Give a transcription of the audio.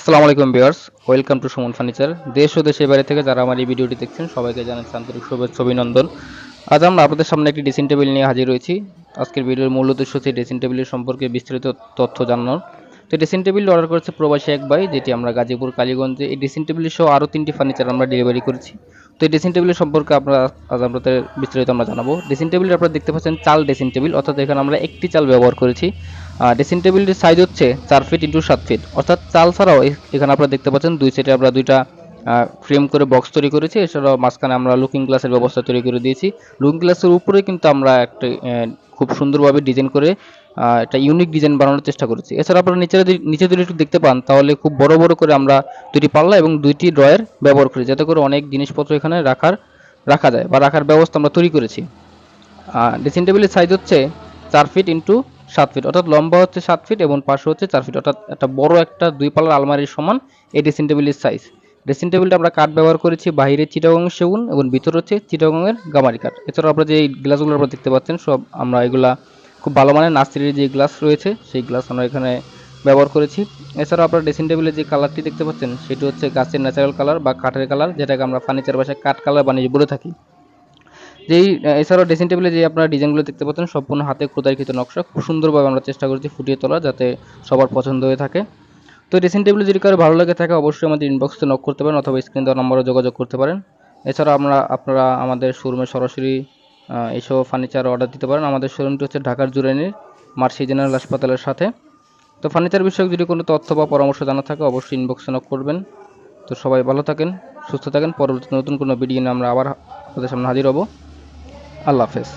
আসসালামু আলাইকুম viewers, welcome to Suman furniture. দেশ ও দেশের বাইরে থেকে যারা আমার এই ভিডিওটি দেখছেন সবাইকে জানাচ্ছি আন্তরিক শুভেচ্ছা অভিনন্দন। আজ আমরা আপনাদের সামনে একটি ড্রেসিং টেবিল নিয়ে হাজির হয়েছি। আজকের ভিডিওর মূল উদ্দেশ্য হচ্ছে ড্রেসিং টেবিলের সম্পর্কে বিস্তারিত তথ্য জানানোর। তো ড্রেসিং টেবিল অর্ডার করেছে প্রবাসী এক ভাই, যেটি আমরা গাজীপুর কালীগঞ্জে এই ড্রেসিং টেবিল সহ আরও 3টি ফার্নিচার আমরা ডেলিভারি করেছি। তো এই ড্রেসিং টেবিলের সম্পর্কে আজ আপনাদের বিস্তারিত আমরা জানাবো। ড্রেসিং টেবিল আপনারা দেখতে পাচ্ছেন চাল ড্রেসিং টেবিল, অর্থাৎ এখানে আমরা একটি চাল ব্যবহার করেছি। ড্রেসিং টেবিলটির সাইজ হচ্ছে 4 ফিট ইন্টু 7 ফিট, অর্থাৎ চাল ছাড়াও এখানে আপনারা দেখতে পাচ্ছেন দুই সাইডে আমরা দুইটা ফ্রেম করে বক্স তৈরি করেছি। এছাড়াও মাঝখানে আমরা লুকিং গ্লাসের ব্যবস্থা তৈরি করে দিয়েছি। লুকিং গ্লাসের উপরে কিন্তু আমরা একটা খুব সুন্দরভাবে ডিজাইন করে একটা ইউনিক ডিজাইন বানানোর চেষ্টা করেছি। এছাড়া আপনারা নিচে যদি একটু দেখতে পান তাহলে খুব বড় বড় করে আমরা দুটি পাল্লা এবং দুইটি ড্রয়ার ব্যবহার করি, যাতে করে অনেক জিনিসপত্র এখানে রাখা যায় বা রাখার ব্যবস্থা আমরা তৈরি করেছি। ড্রেসিং টেবিলের সাইজ হচ্ছে 4 ফিট ইন্টু 7 ফিট, অর্থাৎ লম্বা হচ্ছে 7 ফিট এবং পাশে হচ্ছে 4 ফিট, অর্থাৎ একটা বড় একটা দুই পাল্লার আলমারির সমান এই ড্রেসিং টেবিলের সাইজ। ড্রেসিং টেবিলটা আমরা কাঠ ব্যবহার করেছি, বাইরে চিটাগং সেগুন এবং ভিতরে হচ্ছে চিটাগংয়ের গামারি কাঠ। এছাড়াও আপনারা যে গ্লাসগুলো আপনারা দেখতে পাচ্ছেন সব আমরা এগুলা খুব ভালো মানের নার্সারির যে গ্লাস রয়েছে সেই গ্লাস আমরা এখানে ব্যবহার করেছি। এছাড়াও আপনারা ড্রেসিং টেবিলের যে কালারটি দেখতে পাচ্ছেন সেটি হচ্ছে গাছের ন্যাচারাল কালার বা কাঠের কালার, যেটাকে আমরা ফার্নিচার ভাষায় কাঠ কালার বানিয়ে বলে থাকি। এছাড়াও ড্রেসিং টেবিলে যে আপনারা ডিজাইনগুলো দেখতে পাচ্ছেন সম্পূর্ণ হাতে খোদাইকৃত নকশা, খুব সুন্দরভাবে আমরা চেষ্টা করেছি ফুটিয়ে তোলা, যাতে সবার পছন্দ হয়ে থাকে। তো ড্রেসিং টেবিল যদি কারো ভালো লাগে থাকে অবশ্যই আমাদের ইনবক্সে নক করতে পারেন অথবা স্ক্রিন দেওয়া নম্বরে যোগাযোগ করতে পারেন। এছাড়া আপনারা আমাদের শোরুমে সরাসরি এইসব ফার্নিচার অর্ডার দিতে পারেন। আমাদের শোরুমটি হচ্ছে ঢাকার জুরাইনের মার্সি জেনারেল হাসপাতালের সাথে। তো ফার্নিচার বিষয়ক যদি কোনো তথ্য বা পরামর্শ জানা থাকে অবশ্যই ইনবক্সে নক করবেন। তো সবাই ভালো থাকেন, সুস্থ থাকেন। পরবর্তী নতুন কোনো ভিডিও নিয়ে আমরা আবার আপনাদের সামনে হাজির হব। আল্লাহ হাফেজ।